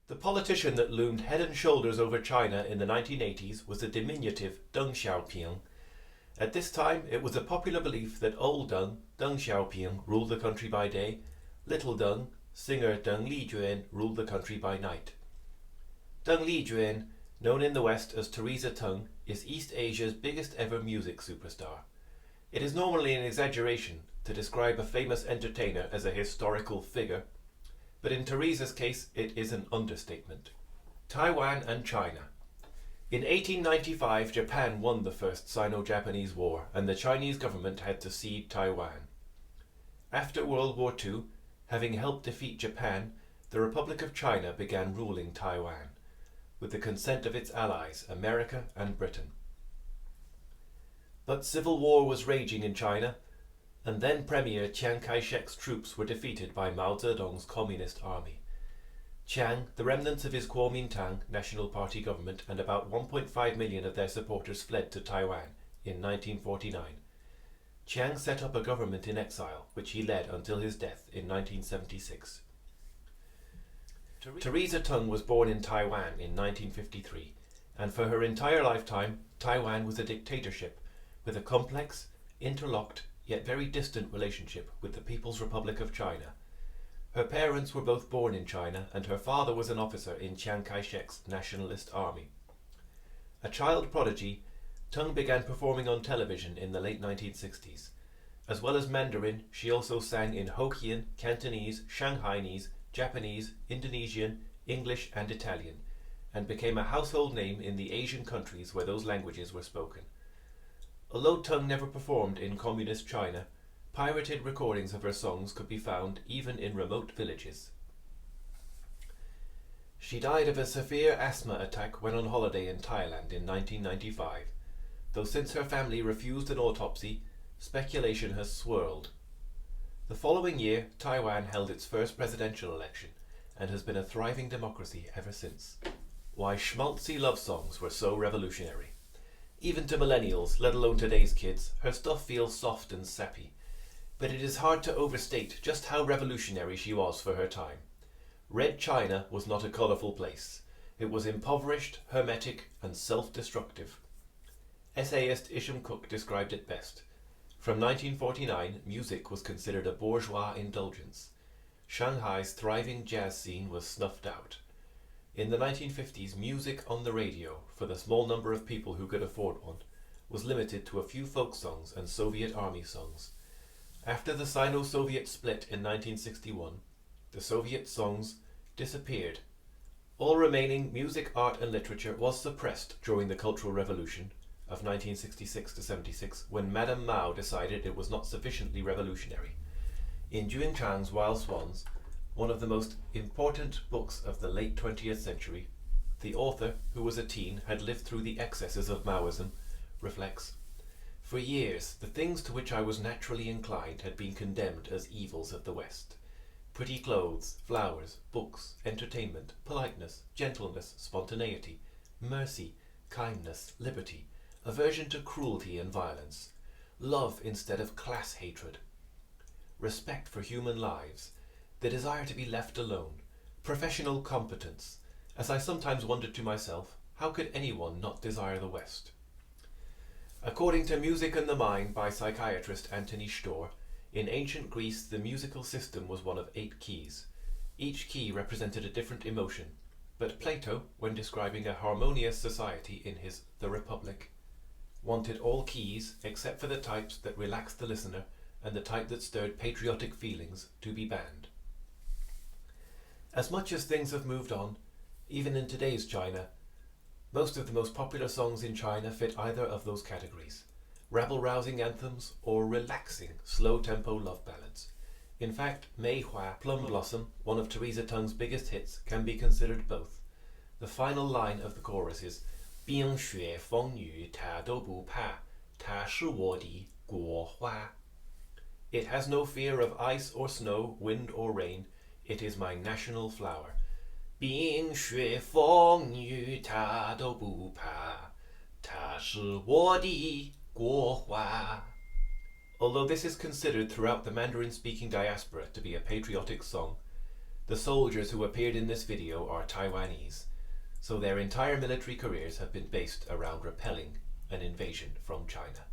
The politician that loomed head and shoulders over China in the 1980s was the diminutive Deng Xiaoping. At this time, it was a popular belief that old Deng, Deng Xiaoping, ruled the country by day, little Deng, singer Deng Lijuan, ruled the country by night. Deng Lijuan, known in the West as Teresa Teng, is East Asia's biggest ever music superstar. It is normally an exaggeration to describe a famous entertainer as a historical figure, but in Teresa's case it is an understatement. Taiwan and China. In 1895, Japan won the First Sino-Japanese War, and the Chinese government had to cede Taiwan. After World War II, having helped defeat Japan, the Republic of China began ruling Taiwan, with the consent of its allies, America and Britain. But civil war was raging in China, and then Premier Chiang Kai-shek's troops were defeated by Mao Zedong's Communist Army. Chang, the remnants of his Kuomintang National Party government, and about 1.5 million of their supporters fled to Taiwan in 1949. Chang set up a government in exile, which he led until his death in 1976. Teresa Teng was born in Taiwan in 1953, and for her entire lifetime, Taiwan was a dictatorship with a complex, interlocked, yet very distant relationship with the People's Republic of China. Her parents were both born in China, and her father was an officer in Chiang Kai-shek's Nationalist Army. A child prodigy, Teng began performing on television in the late 1960s. As well as Mandarin, she also sang in Hokkien, Cantonese, Shanghainese, Japanese, Indonesian, English and Italian, and became a household name in the Asian countries where those languages were spoken. Although Teng never performed in communist China, pirated recordings of her songs could be found even in remote villages. She died of a severe asthma attack when on holiday in Thailand in 1995, though since her family refused an autopsy, speculation has swirled. The following year, Taiwan held its first presidential election and has been a thriving democracy ever since. Why schmaltzy love songs were so revolutionary. Even to millennials, let alone today's kids, her stuff feels soft and sappy. But it is hard to overstate just how revolutionary she was for her time. Red China was not a colourful place. It was impoverished, hermetic and self-destructive. Essayist Isham Cook described it best. From 1949, music was considered a bourgeois indulgence. Shanghai's thriving jazz scene was snuffed out. In the 1950s, music on the radio, for the small number of people who could afford one, was limited to a few folk songs and Soviet army songs. After the Sino-Soviet split in 1961, the Soviet songs disappeared. All remaining music, art and literature was suppressed during the Cultural Revolution of 1966 to 76, when Madame Mao decided it was not sufficiently revolutionary. In Chang's Wild Swans, one of the most important books of the late 20th century, the author, who was a teen, had lived through the excesses of Maoism, reflects, "For years, the things to which I was naturally inclined had been condemned as evils of the West. Pretty clothes, flowers, books, entertainment, politeness, gentleness, spontaneity, mercy, kindness, liberty, aversion to cruelty and violence, love instead of class hatred, respect for human lives, the desire to be left alone, professional competence. As I sometimes wondered to myself, how could anyone not desire the West?" According to Music and the Mind by psychiatrist Anthony Storr, in ancient Greece the musical system was one of 8 keys. Each key represented a different emotion, but Plato, when describing a harmonious society in his The Republic, wanted all keys, except for the types that relaxed the listener and the type that stirred patriotic feelings, to be banned. As much as things have moved on, even in today's China, most of the most popular songs in China fit either of those categories: rabble-rousing anthems or relaxing, slow-tempo love ballads. In fact, Mei Hua, Plum Blossom, one of Teresa Teng's biggest hits, can be considered both. The final line of the chorus is 冰雪风雨他都不怕，他是我的国花. It has no fear of ice or snow, wind or rain. It is my national flower. 冰雪风雨他都不怕，他是我的国花. Although this is considered throughout the Mandarin-speaking diaspora to be a patriotic song, The soldiers who appeared in this video are Taiwanese, so their entire military careers have been based around repelling an invasion from China.